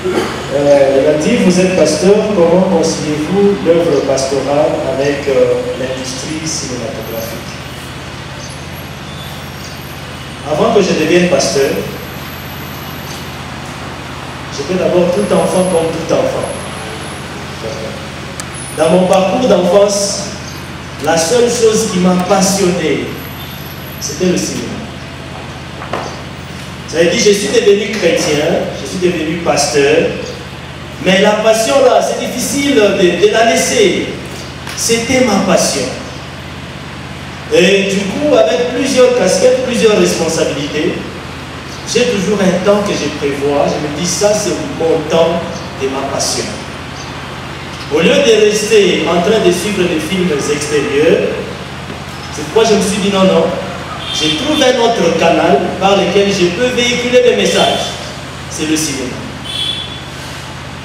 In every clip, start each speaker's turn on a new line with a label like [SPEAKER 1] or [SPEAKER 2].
[SPEAKER 1] Il a dit, vous êtes pasteur, comment conciliez-vous l'œuvre pastorale avec l'industrie cinématographique? Avant que je devienne pasteur, j'étais d'abord tout enfant comme tout enfant. Dans mon parcours d'enfance, la seule chose qui m'a passionné, c'était le cinéma. Ça veut dire, je suis devenu chrétien, je suis devenu pasteur, mais la passion là, c'est difficile de la laisser. C'était ma passion. Et du coup, avec plusieurs casquettes, plusieurs responsabilités, j'ai toujours un temps que je prévois. Je me dis, ça c'est mon temps de ma passion. Au lieu de rester en train de suivre des films extérieurs, c'est pourquoi je me suis dit non, non, j'ai trouvé un autre canal par lequel je peux véhiculer mes messages. C'est le cinéma.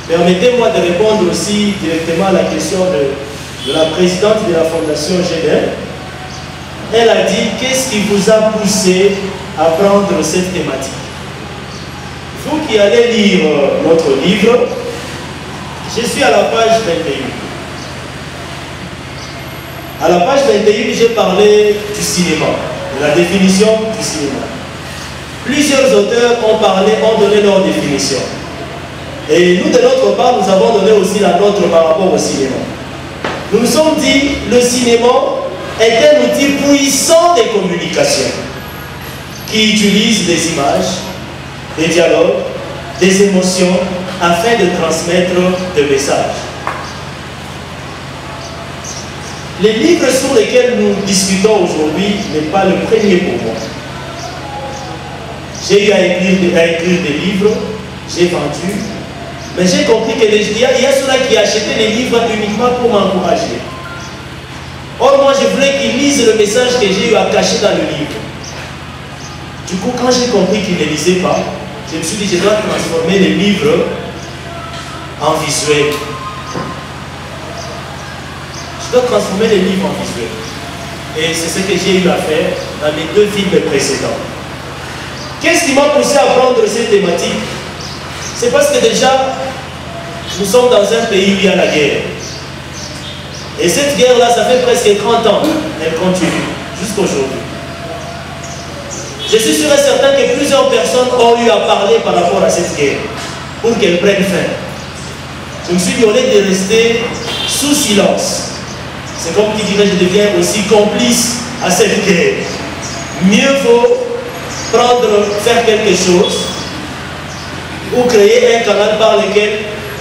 [SPEAKER 1] Permettez-moi de répondre aussi directement à la question de la présidente de la Fondation GEDEL. Elle a dit, qu'est-ce qui vous a poussé à prendre cette thématique? Vous qui allez lire notre livre, je suis à la page 21. À la page 21, j'ai parlé du cinéma, de la définition du cinéma. Plusieurs auteurs ont donné leur définition. Et nous, de notre part, nous avons donné aussi la nôtre par rapport au cinéma. Nous nous sommes dit, le cinéma est un outil puissant de communication qui utilise des images, des dialogues, des émotions afin de transmettre des messages. Les livres sur lesquels nous discutons aujourd'hui n'est pas le premier pour moi. J'ai eu à écrire des livres, j'ai vendu, mais j'ai compris qu'il y a ceux-là qui achetaient les livres uniquement pour m'encourager. Or, moi, je voulais qu'ils lisent le message que j'ai eu à cacher dans le livre. Du coup, quand j'ai compris qu'ils ne lisaient pas, je me suis dit, je dois transformer les livres en visuel. Je dois transformer les livres en visuel. Et c'est ce que j'ai eu à faire dans les 2 films précédents. Qu'est-ce qui m'a poussé à prendre cette thématique? C'est parce que déjà, nous sommes dans un pays où il y a la guerre. Et cette guerre-là, ça fait presque 30 ans. Elle continue, jusqu'aujourd'hui. Je suis sûr et certain que plusieurs personnes ont eu à parler par rapport à cette guerre, pour qu'elle prenne fin. Je me suis dit, au lieu de rester sous silence, c'est comme qui dirait, je deviens aussi complice à cette guerre. Mieux vaut faire quelque chose, ou créer un canal par lequel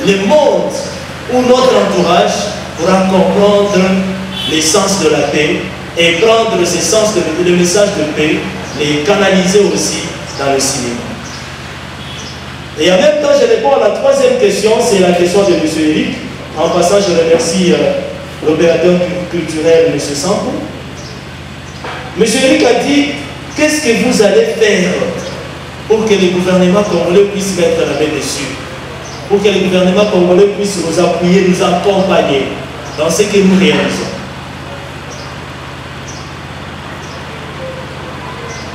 [SPEAKER 1] le monde ou notre entourage pourra comprendre l'essence de la paix et prendre ce sens le message de paix, les canaliser aussi dans le cinéma. Et en même temps, je réponds à la 3e question, c'est la question de M. Eric. En passant, je remercie l'opérateur culturel M. Sampo. M. Eric a dit, qu'est-ce que vous allez faire pour que le gouvernement congolais puisse mettre la main dessus, pour que le gouvernement congolais puisse nous appuyer, nous accompagner dans ce que nous réalisons.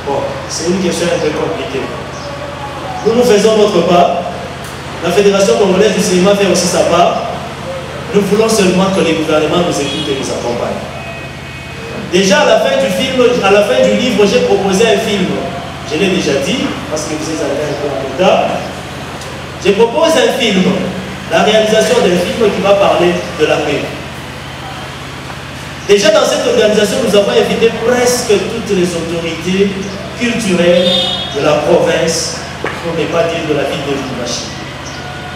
[SPEAKER 1] Bon, c'est une question un peu compliquée. Nous faisons notre part. La Fédération congolaise du cinéma fait aussi sa part. Nous voulons seulement que les gouvernements nous écoutent et nous accompagnent. Déjà à la fin du film, à la fin du livre, j'ai proposé un film. Je l'ai déjà dit, parce que vous êtes arrivé un peu en retard. Je propose un film, la réalisation d'un film qui va parler de la paix. Déjà dans cette organisation, nous avons invité presque toutes les autorités culturelles de la province, pour ne pas dire de la ville de Lubumbashi.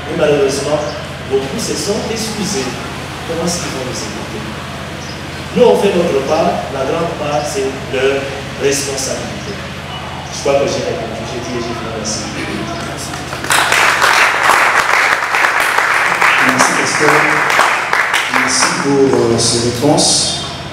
[SPEAKER 1] Et malheureusement, beaucoup se sont excusés. Comment est-ce qu'ils vont nous écouter? Nous, on fait notre part, la grande part, c'est leur responsabilité. Je crois que j'ai répondu, j'ai dit et j'ai fait merci.
[SPEAKER 2] Merci, pasteur. Merci pour ces réponses.